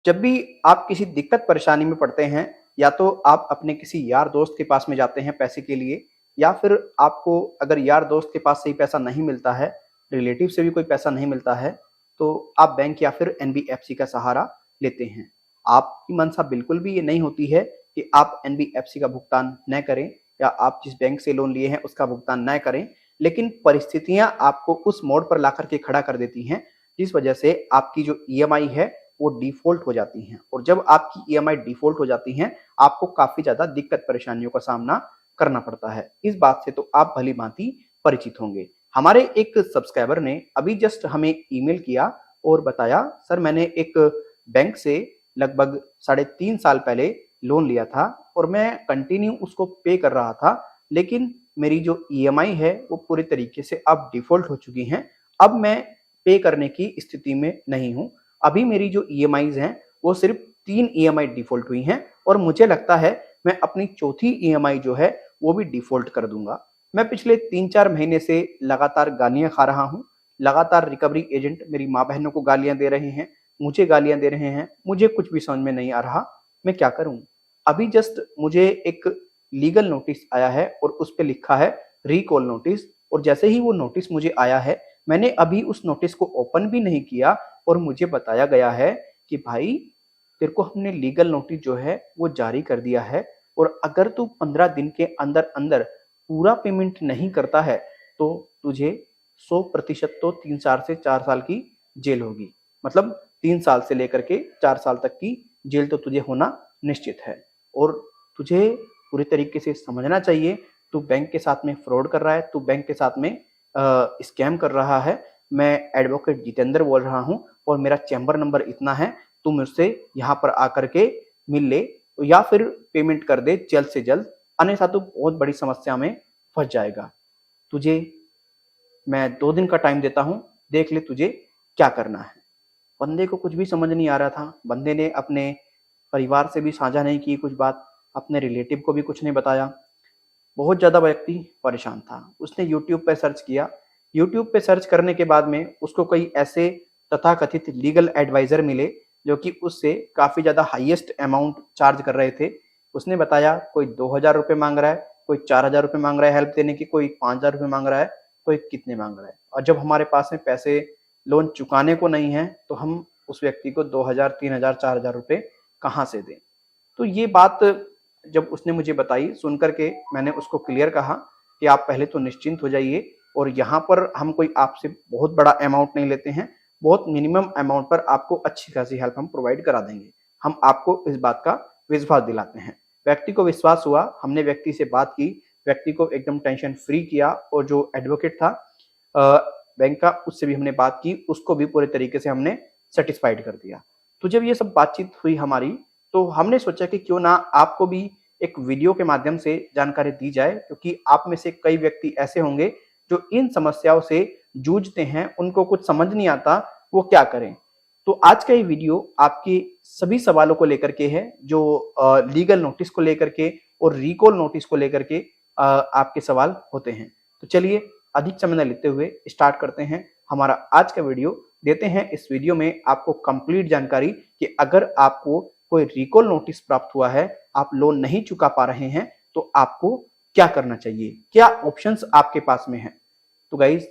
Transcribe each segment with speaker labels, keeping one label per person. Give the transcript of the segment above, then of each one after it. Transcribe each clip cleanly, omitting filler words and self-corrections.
Speaker 1: जब भी आप किसी दिक्कत परेशानी में पड़ते हैं, या तो आप अपने किसी यार दोस्त के पास में जाते हैं पैसे के लिए, या फिर आपको अगर यार दोस्त के पास से ही पैसा नहीं मिलता है, रिलेटिव से भी कोई पैसा नहीं मिलता है, तो आप बैंक या फिर एनबीएफसी का सहारा लेते हैं। आपकी मंशा बिल्कुल भी ये नहीं होती है कि आप एनबीएफसी का भुगतान न करें या आप जिस बैंक से लोन लिए हैं उसका भुगतान न करें, लेकिन परिस्थितियां आपको उस मोड़ पर ला करके खड़ा कर देती हैं, जिस वजह से आपकी जो ईएमआई है वो डिफ़ॉल्ट हो जाती हैं। और जब आपकी ईएमआई डिफ़ॉल्ट हो जाती हैं, आपको काफ़ी ज़्यादा दिक्कत परेशानियों का सामना करना पड़ता है। इस बात से तो आप भली-भाँति परिचित होंगे। हमारे एक सब्सक्राइबर ने अभी जस्ट हमें ईमेल किया और बताया, सर मैंने एक बैंक से लगभग साढ़े 3 साल पहले लोन लिया था और मैं कंटिन्यू उसको पे कर रहा था, लेकिन मेरी जो ईएमआई है वो पूरे तरीके से अब डिफ़ॉल्ट हो चुकी हैं। अब मैं पे करने की स्थिति में नहीं हूँ। अभी मेरी जो ईएमआईज़ हैं वो सिर्फ़ 3 ईएमआई डिफ़ॉल्ट हुई हैं और मुझे लगता है मैं अपनी चौथी ईएमआई जो है वो भी डिफ़ॉल्ट कर दूँगा। मैं पिछले 3-4 महीने से लगातार गालियाँ खा रहा हूँ। लगातार रिकवरी एजेंट मेरी माँ-बहनों को गालियाँ दे रहे हैं, मुझे गालियाँ दे रहे हैं, मुझे कुछ भी समझ में नहीं आ रहा, मैं क्या करूँ? अभी जस्ट मुझे एक लीगल नोटिस आया है और उस पे लिखा है रिकॉल नोटिस, और जैसे ही वो नोटिस मुझे आया है, मैंने अभी उस नोटिस को ओपन भी नहीं किया और मुझे बताया गया है कि भाई तेरे को हमने लीगल नोटिस जो है वो जारी कर दिया है, और अगर तू 15 दिन के अंदर-अंदर पूरा पेमेंट नहीं करता है तो तुझे 100% तो 3 से 4 साल की जेल होगी। मतलब 3 साल से लेकर के 4 साल तक की जेल तो तुझे होना निश्चित है। और तुझे पूरी तरीके से समझना चाहिए, तू बैंक के साथ में फ्रॉड कर रहा है, तू बैंक के साथ में स्कैम कर रहा है। मैं एडवोकेट जितेंद्र बोल रहा हूँ और मेरा चैम्बर नंबर इतना है, तू मुझसे यहाँ पर आकर के मिल ले या फिर पेमेंट कर दे जल्द से जल्द, अन्यथा तू बहुत बड़ी समस्या में फंस जाएगा। तुझे मैं 2 दिन का टाइम देता हूँ, देख ले तुझे क्या करना है। बंदे को कुछ भी समझ नहीं आ रहा था। बंदे ने अपने परिवार से भी साझा नहीं की कुछ बात, अपने रिलेटिव को भी कुछ नहीं बताया। बहुत ज़्यादा व्यक्ति परेशान था। उसने यूट्यूब पे सर्च किया। यूट्यूब पे सर्च करने के बाद में उसको कई ऐसे तथाकथित लीगल एडवाइज़र मिले जो कि उससे काफ़ी ज़्यादा हाईएस्ट अमाउंट चार्ज कर रहे थे। उसने बताया कोई 2000 रुपये माँग रहा है, कोई 4000 रुपये माँग रहा है हेल्प देने की, कोई 5000 रुपये माँग रहा है, कोई कितने माँग रहा है। और जब हमारे पास में पैसे लोन चुकाने को नहीं है तो हम उस व्यक्ति को 2000, 3000, 4000 रुपये कहाँ से दें? तो ये बात जब उसने मुझे बताई, सुन कर के मैंने उसको क्लियर कहा कि आप पहले तो निश्चिंत हो जाइए, और यहाँ पर हम कोई आपसे बहुत बड़ा अमाउंट नहीं लेते हैं, बहुत मिनिमम अमाउंट पर आपको अच्छी खासी हेल्प हम प्रोवाइड करा देंगे। हम आपको इस बात का विश्वास दिलाते हैं। व्यक्ति को विश्वास हुआ, हमने व्यक्ति से बात की, व्यक्ति को एकदम टेंशन फ्री किया, और जो एडवोकेट था बैंक का, उससे भी हमने बात की, उसको भी पूरे तरीके से हमने सेटिस्फाइड कर दिया। तो जब ये सब बातचीत हुई हमारी, तो हमने सोचा कि क्यों ना आपको भी एक वीडियो के माध्यम से जानकारी दी जाए, क्योंकि आप में से कई व्यक्ति ऐसे होंगे जो इन समस्याओं से जूझते हैं, उनको कुछ समझ नहीं आता वो क्या करें। तो आज का ये वीडियो आपके सभी सवालों को लेकर के है, जो लीगल नोटिस को लेकर के और रिकॉल नोटिस को लेकर के आपके सवाल होते हैं। तो चलिए अधिक समय न लेते हुए स्टार्ट करते हैं हमारा आज का वीडियो। देते हैं इस वीडियो में आपको कंप्लीट जानकारी कि अगर आपको कोई रिकॉल नोटिस प्राप्त हुआ है, आप लोन नहीं चुका पा रहे हैं, तो आपको क्या करना चाहिए, क्या ऑप्शंस आपके पास में हैं। तो गाइज,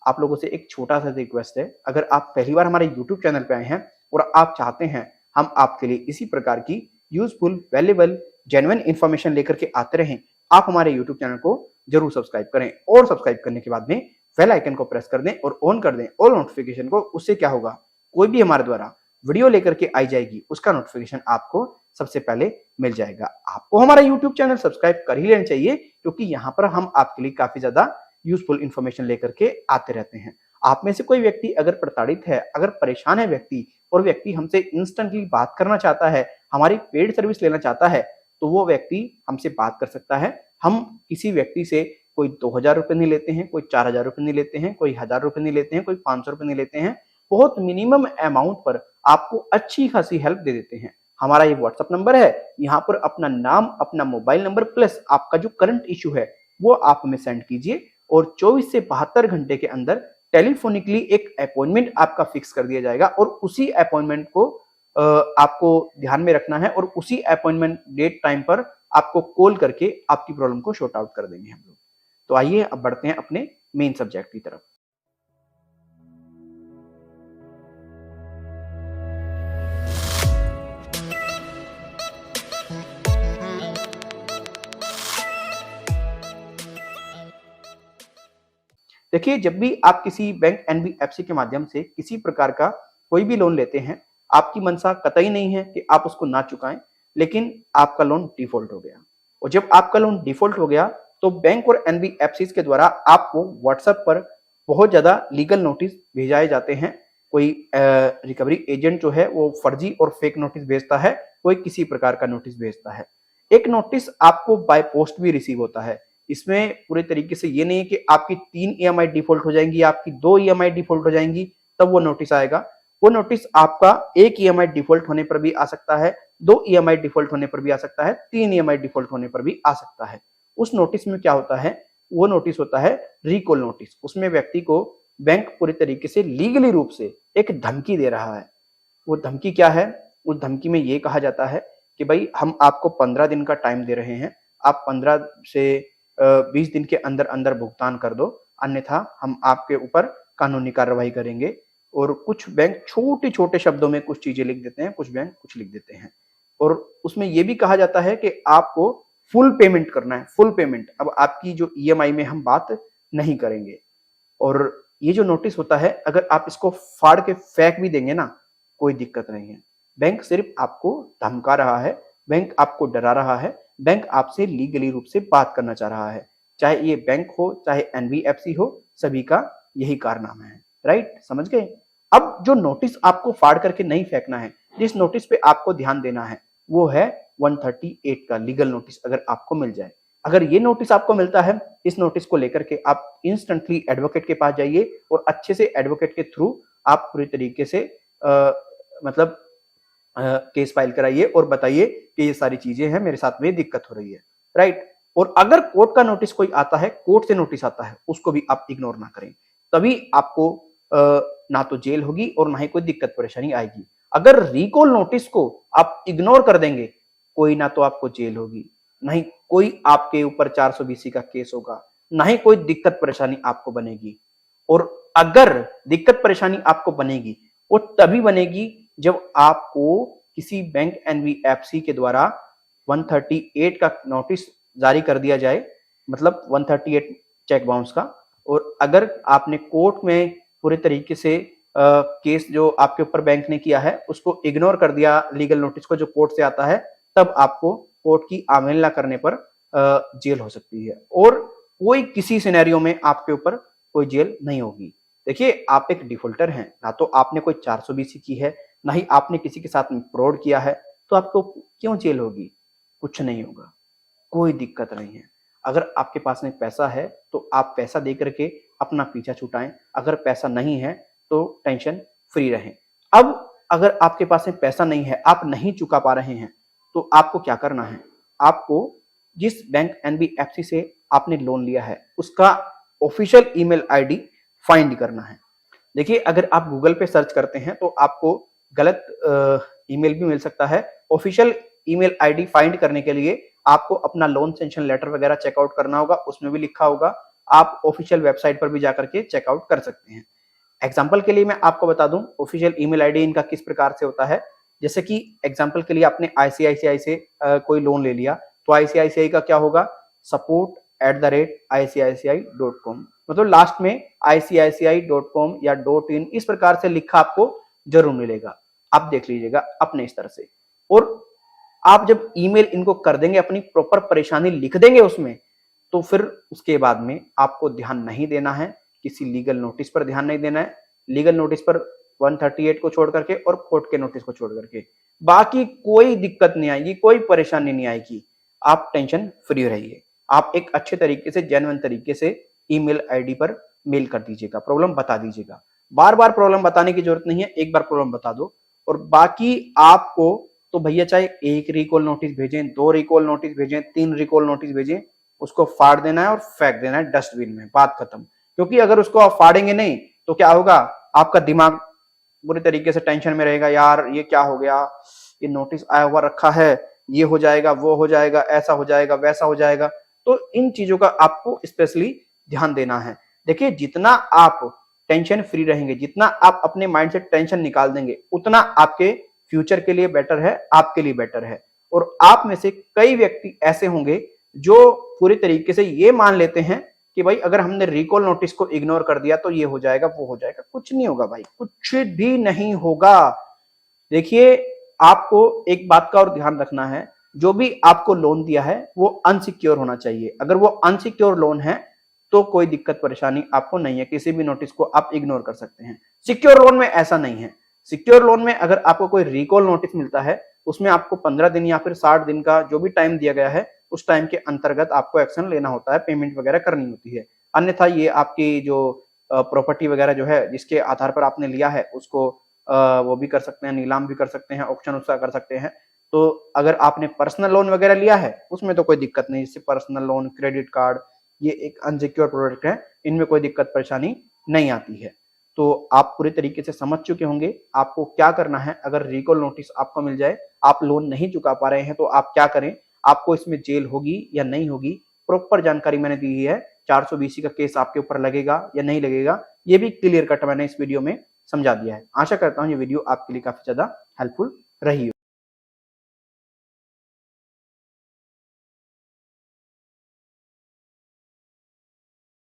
Speaker 1: आप लोगों से एक छोटा सा रिक्वेस्ट है, अगर आप पहली बार हमारे यूट्यूब चैनल पे आए हैं और आप चाहते हैं हम आपके लिए इसी प्रकार की यूजफुल, वैल्यूएबल, जेन्युइन इंफॉर्मेशन लेकर के आते रहें, आप हमारे यूट्यूब चैनल को जरूर सब्सक्राइब करें, और सब्सक्राइब करने के बाद में बेल आइकन को प्रेस कर दें और ऑन कर दें ऑल नोटिफिकेशन को। उससे क्या होगा, कोई भी हमारे द्वारा वीडियो लेकर के आई जाएगी, उसका नोटिफिकेशन आपको सबसे पहले मिल जाएगा। आपको हमारा यूट्यूब चैनल सब्सक्राइब कर ही लेना चाहिए, क्योंकि यहाँ पर हम आपके लिए काफी ज्यादा यूजफुल इंफॉर्मेशन लेकर के आते रहते हैं। आप में से कोई व्यक्ति अगर प्रताड़ित है, अगर परेशान है व्यक्ति, और व्यक्ति हमसे इंस्टेंटली बात करना चाहता है, हमारी पेड सर्विस लेना चाहता है, तो वो व्यक्ति हमसे बात कर सकता है। हम किसी व्यक्ति से कोई 2000 रुपये नहीं लेते हैं, कोई 4000 रुपये नहीं लेते हैं, कोई 1000 रुपये नहीं लेते हैं, कोई 500 रुपये नहीं लेते हैं। बहुत मिनिमम अमाउंट पर आपको अच्छी खासी हेल्प दे देते हैं। हमारा ये व्हाट्सएप नंबर है, यहाँ पर अपना नाम, अपना मोबाइल नंबर प्लस आपका जो करंट इशू है वो आप हमें सेंड कीजिए, और 24 से 72 घंटे के अंदर टेलीफोनिकली एक अपॉइंटमेंट आपका फिक्स कर दिया जाएगा, और उसी अपॉइंटमेंट को आपको ध्यान में रखना है और उसी अपॉइंटमेंट डेट टाइम पर आपको कॉल करके आपकी प्रॉब्लम को सॉर्ट आउट कर देंगे हम लोग। तो आइए अब बढ़ते हैं अपने मेन सब्जेक्ट की तरफ। देखिए, जब भी आप किसी बैंक एनबीएफसी के माध्यम से किसी प्रकार का कोई भी लोन लेते हैं, आपकी मंशा कतई नहीं है कि आप उसको ना चुकाएं, लेकिन आपका लोन डिफॉल्ट हो गया और जब आपका लोन डिफॉल्ट हो गया तो बैंक और एनबीएफसी के द्वारा आपको व्हाट्सएप पर बहुत ज्यादा लीगल नोटिस भेजाए जाते हैं। कोई रिकवरी एजेंट जो है वो फर्जी और फेक नोटिस भेजता है, कोई किसी प्रकार का नोटिस भेजता है। एक नोटिस आपको बाय पोस्ट भी रिसीव होता है। इसमें पूरे तरीके से ये नहीं है कि आपकी 3 ईएमआई डिफॉल्ट हो जाएंगी, आपकी 2 ईएमआई डिफॉल्ट हो जाएंगी तब वो नोटिस आएगा। वो नोटिस आपका 1 ईएमआई डिफॉल्ट होने पर भी आ सकता है, 2 ईएमआई डिफॉल्ट होने पर भी आ सकता है, 3 ईएमआई डिफॉल्ट होने पर भी आ सकता है। उस नोटिस में क्या होता है, वो नोटिस होता है रिकॉल नोटिस। उसमें व्यक्ति को बैंक पूरी तरीके से लीगली रूप से एक धमकी दे रहा है। वो धमकी क्या है? उस धमकी में ये कहा जाता है कि भाई हम आपको 15 दिन का टाइम दे रहे हैं, आप 15 से 20 दिन के अंदर अंदर भुगतान कर दो, अन्यथा हम आपके ऊपर कानूनी कार्रवाई करेंगे। और कुछ बैंक छोटे छोटे शब्दों में कुछ चीजें लिख देते हैं, कुछ बैंक कुछ लिख देते हैं और उसमें यह भी कहा जाता है कि आपको फुल पेमेंट करना है, फुल पेमेंट। अब आपकी जो ईएमआई में हम बात नहीं करेंगे। और ये जो नोटिस होता है, अगर आप इसको फाड़ के फेंक भी देंगे ना, कोई दिक्कत नहीं है। बैंक सिर्फ आपको धमका रहा है, बैंक आपको डरा रहा है, बैंक आपसे लीगली रूप से बात करना चाह रहा है। चाहे ये बैंक हो, चाहे एनबीएफसी हो, सभी का यही कारनामा है। राइट, समझ गए? अब जो नोटिस आपको फाड़ करके नहीं फेंकना है, जिस नोटिस पे आपको ध्यान देना है, वो है 138 का लीगल नोटिस। अगर आपको मिल जाए, अगर ये नोटिस आपको मिलता है, इस नोटिस को लेकर के आप इंस्टेंटली एडवोकेट के पास जाइए और अच्छे से एडवोकेट के थ्रू आप पूरी तरीके से मतलब केस फाइल कराइए और बताइए कि ये सारी चीजें हैं, मेरे साथ में दिक्कत हो रही है। राइट। और अगर कोर्ट का नोटिस कोई आता है, कोर्ट से नोटिस आता है, उसको भी आप इग्नोर ना करें। तभी आपको ना तो जेल होगी और ना ही कोई दिक्कत परेशानी आएगी। अगर रिकॉल नोटिस को आप इग्नोर कर देंगे, कोई ना तो आपको जेल होगी, ना ही कोई आपके ऊपर 420 का केस होगा, ना ही कोई दिक्कत परेशानी आपको बनेगी। और अगर दिक्कत परेशानी आपको बनेगी, वो तभी बनेगी जब आपको किसी बैंक एनबीएफसी के द्वारा 138 का नोटिस जारी कर दिया जाए, मतलब 138 चेक बाउंस का। और अगर आपने कोर्ट में पूरे तरीके से केस जो आपके ऊपर बैंक ने किया है उसको इग्नोर कर दिया, लीगल नोटिस को जो कोर्ट से आता है, तब आपको कोर्ट की अवहेलना करने पर जेल हो सकती है। और कोई किसी सिनेरियो में आपके ऊपर कोई जेल नहीं होगी। देखिए, आप एक डिफॉल्टर हैं, ना तो आपने कोई 420 की है, ना ही आपने किसी के साथ फ्रॉड किया है, तो आपको क्यों जेल होगी? कुछ नहीं होगा, कोई दिक्कत नहीं है। अगर आपके पास में पैसा है तो आप पैसा दे करके अपना पीछा छुटाएं, अगर पैसा नहीं है तो टेंशन फ्री रहें। अब अगर आपके पास में पैसा नहीं है, आप नहीं चुका पा रहे हैं, तो आपको क्या करना है? आपको जिस बैंक एनबीएफसी से आपने लोन लिया है उसका ऑफिशियल ईमेल आईडी फाइंड करना है। देखिए, अगर आप गूगल पे सर्च करते हैं तो आपको गलत ईमेल भी मिल सकता है। ऑफिशियल ईमेल आईडी फाइंड करने के लिए आपको अपना लोन सैंक्शन लेटर वगैरह चेकआउट करना होगा, उसमें भी लिखा होगा। आप ऑफिशियल वेबसाइट पर भी जाकर के चेकआउट कर सकते हैं। एग्जाम्पल के लिए मैं आपको बता दूं ऑफिशियल ईमेल आईडी इनका किस प्रकार से होता है। जैसे कि एग्जाम्पल के लिए आपने आईसीआईसीआई से कोई लोन ले लिया, तो आईसीआईसीआई का क्या होगा? support@icici.com, मतलब लास्ट में icici.com या .in इस प्रकार से लिखा आपको जरूर मिलेगा। आप देख लीजिएगा अपने स्तर से। और आप जब ईमेल इनको कर देंगे, अपनी प्रॉपर परेशानी लिख देंगे उसमें, तो फिर उसके बाद में आपको ध्यान नहीं देना है, किसी लीगल नोटिस पर ध्यान नहीं देना है। लीगल नोटिस पर 138 को छोड़ करके और कोर्ट के नोटिस को छोड़ करके बाकी कोई दिक्कत नहीं आएगी, कोई परेशानी नहीं आएगी। आप टेंशन फ्री रहिए। आप एक अच्छे तरीके से, जेन्युइन तरीके से ईमेल आईडी पर मेल कर दीजिएगा, प्रॉब्लम बता दीजिएगा। बार बार प्रॉब्लम बताने की जरूरत नहीं है, एक बार प्रॉब्लम बता दो। और बाकी आपको तो भैया चाहे 1 रिकॉल नोटिस भेजें, 2 रिकॉल नोटिस भेजें, 3 रिकॉल नोटिस भेजें, उसको फाड़ देना है और फेंक देना है डस्टबिन में, बात खत्म। क्योंकि अगर उसको आप फाड़ेंगे नहीं तो क्या होगा? आपका दिमाग बुरी तरीके से टेंशन में रहेगा, यार ये क्या हो गया, ये नोटिस आया हुआ रखा है, ये हो जाएगा, वो हो जाएगा, ऐसा हो जाएगा, वैसा हो जाएगा। तो इन चीजों का आपको स्पेशली ध्यान देना है। देखिए, जितना आप टेंशन फ्री रहेंगे, जितना आप अपने माइंड से टेंशन निकाल देंगे, उतना आपके फ्यूचर के लिए बेटर है, आपके लिए बेटर है। और आप में से कई व्यक्ति ऐसे होंगे जो पूरी तरीके से ये मान लेते हैं कि भाई अगर हमने रिकॉल नोटिस को इग्नोर कर दिया तो ये हो जाएगा, वो हो जाएगा। कुछ नहीं होगा भाई, कुछ भी नहीं होगा। देखिए, आपको एक बात का और ध्यान रखना है, जो भी आपको लोन दिया है वो अनसिक्योर होना चाहिए। अगर वो अनसिक्योर लोन है तो कोई दिक्कत परेशानी आपको नहीं है, किसी भी नोटिस को आप इग्नोर कर सकते हैं। सिक्योर लोन में ऐसा नहीं है। सिक्योर लोन में अगर आपको कोई रिकॉल नोटिस मिलता है, उसमें आपको 15 दिन या फिर 60 दिन का जो भी टाइम दिया गया है, उस टाइम के अंतर्गत आपको एक्शन लेना होता है, पेमेंट वगैरह करनी होती है। अन्यथा ये आपकी जो प्रॉपर्टी वगैरह जो है, जिसके आधार पर आपने लिया है, उसको वो भी कर सकते हैं, नीलाम भी कर सकते हैं, ऑक्शन उसका कर सकते हैं। तो अगर आपने पर्सनल लोन वगैरह लिया है, उसमें तो कोई दिक्कत नहीं। जैसे पर्सनल लोन, क्रेडिट कार्ड, ये एक अनसिक्योर प्रोडक्ट है, इनमें कोई दिक्कत परेशानी नहीं आती है। तो आप पूरी तरीके से समझ चुके होंगे आपको क्या करना है। अगर रिकॉल नोटिस आपको मिल जाए, आप लोन नहीं चुका पा रहे हैं, तो आप क्या करें, आपको इसमें जेल होगी या नहीं होगी, प्रॉपर जानकारी मैंने दी है। 420 का केस आपके ऊपर लगेगा या नहीं लगेगा, ये भी क्लियर कट मैंने इस वीडियो में समझा दिया है। आशा करता हूं ये वीडियो आपके लिए काफी ज्यादा हेल्पफुल रही हो।